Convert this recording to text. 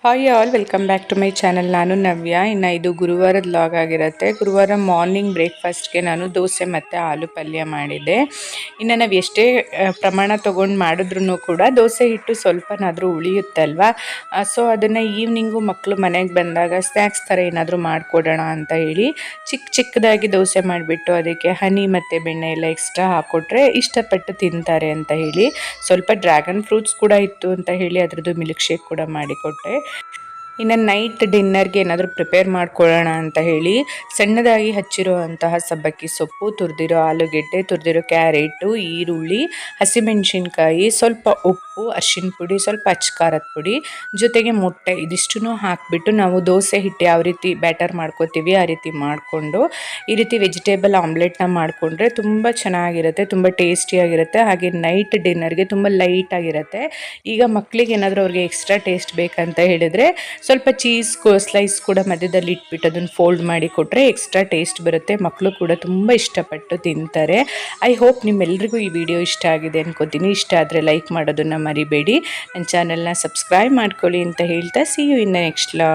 Hi all welcome back to my channel. ನಾನು ನವ್ಯ. ಇನ್ನು ಇದು ಗುರುವಾರದ ಲಾಗ್ ಆಗಿರುತ್ತೆ. ಗುರುವಾರ ಮಾರ್ನಿಂಗ್ ಬ್ರೇಕ್ಫಾಸ್ಟ್ಗೆ ನಾನು ದೋಸೆ ಮತ್ತು ಆಲೂ ಪಲ್ಯ ಮಾಡಿದ್ದೆ. ಇನ್ನು ನಾವು ಎಷ್ಟೇ ಪ್ರಮಾಣ ತೊಗೊಂಡು ಮಾಡಿದ್ರೂ ಕೂಡ ದೋಸೆ ಹಿಟ್ಟು ಸ್ವಲ್ಪನಾದರೂ ಉಳಿಯುತ್ತೆ ಅಲ್ವಾ. ಸೊ ಅದನ್ನು ಈವ್ನಿಂಗು ಮಕ್ಕಳು ಮನೆಗೆ ಬಂದಾಗ ಸ್ನ್ಯಾಕ್ಸ್ ಥರ ಏನಾದರೂ ಮಾಡಿಕೊಡೋಣ ಅಂತ ಹೇಳಿ ಚಿಕ್ಕದಾಗಿ ದೋಸೆ ಮಾಡಿಬಿಟ್ಟು ಅದಕ್ಕೆ ಹನಿ ಮತ್ತು ಬೆಣ್ಣೆ ಎಲ್ಲ ಎಕ್ಸ್ಟ್ರಾ ಹಾಕ್ಕೊಟ್ರೆ ಇಷ್ಟಪಟ್ಟು ತಿಂತಾರೆ ಅಂತ ಹೇಳಿ ಸ್ವಲ್ಪ ಡ್ರ್ಯಾಗನ್ ಫ್ರೂಟ್ಸ್ ಕೂಡ ಇತ್ತು ಅಂತ ಹೇಳಿ ಅದರದ್ದು ಮಿಲ್ಕ್ ಶೇಕ್ ಕೂಡ ಮಾಡಿಕೊಟ್ಟೆ. ಇನ್ನು ನೈಟ್ ಡಿನ್ನರ್ಗೆ ಏನಾದರೂ ಪ್ರಿಪೇರ್ ಮಾಡ್ಕೊಳ್ಳೋಣ ಅಂತ ಹೇಳಿ ಸಣ್ಣದಾಗಿ ಹಚ್ಚಿರೋ ಅಂತಹ ಸಬ್ಬಕ್ಕಿ ಸೊಪ್ಪು, ತುರಿದಿರೋ ಆಲೂಗೆಡ್ಡೆ, ತುರಿದಿರೋ ಕ್ಯಾರೆಟು, ಈರುಳ್ಳಿ, ಹಸಿಮೆಣಸಿನ್ಕಾಯಿ, ಸ್ವಲ್ಪ ಉಪ್ಪು, ಅರಿಶಿನ ಪುಡಿ, ಸ್ವಲ್ಪ ಅಚ್ಚ ಪುಡಿ, ಜೊತೆಗೆ ಮೊಟ್ಟೆ ಇದಿಷ್ಟನ್ನು ಹಾಕಿಬಿಟ್ಟು ನಾವು ದೋಸೆ ಹಿಟ್ಟು ಯಾವ ರೀತಿ ಬ್ಯಾಟರ್ ಮಾಡ್ಕೋತೀವಿ ಆ ರೀತಿ ಮಾಡಿಕೊಂಡು ಈ ರೀತಿ ವೆಜಿಟೇಬಲ್ ಆಮ್ಲೆಟ್ನ ಮಾಡಿಕೊಂಡ್ರೆ ತುಂಬ ಚೆನ್ನಾಗಿರುತ್ತೆ, ತುಂಬ ಟೇಸ್ಟಿಯಾಗಿರುತ್ತೆ. ಹಾಗೆ ನೈಟ್ ಡಿನ್ನರ್ಗೆ ತುಂಬ ಲೈಟಾಗಿರುತ್ತೆ. ಈಗ ಮಕ್ಕಳಿಗೆ ಏನಾದರೂ ಅವ್ರಿಗೆ ಎಕ್ಸ್ಟ್ರಾ ಟೇಸ್ಟ್ ಬೇಕಂತ ಹೇಳಿದರೆ ಸ್ವಲ್ಪ ಚೀಸ್ ಸ್ಲೈಸ್ ಕೂಡ ಮಧ್ಯದಲ್ಲಿ ಇಟ್ಬಿಟ್ಟು ಅದನ್ನು ಫೋಲ್ಡ್ ಮಾಡಿ ಕೊಟ್ಟರೆ ಎಕ್ಸ್ಟ್ರಾ ಟೇಸ್ಟ್ ಬರುತ್ತೆ. ಮಕ್ಕಳು ಕೂಡ ತುಂಬ ಇಷ್ಟಪಟ್ಟು ತಿಂತಾರೆ. ಐ ಹೋಪ್ ನಿಮ್ಮೆಲ್ರಿಗೂ ಈ ವಿಡಿಯೋ ಇಷ್ಟ ಆಗಿದೆ ಅನ್ಕೋತೀನಿ. ಇಷ್ಟ ಆದರೆ ಲೈಕ್ ಮಾಡೋದನ್ನು ಮರಿಬೇಡಿ. ನನ್ನ ಚಾನಲ್ನ ಸಬ್ಸ್ಕ್ರೈಬ್ ಮಾಡ್ಕೊಳ್ಳಿ ಅಂತ ಹೇಳ್ತಾ see you in the next log.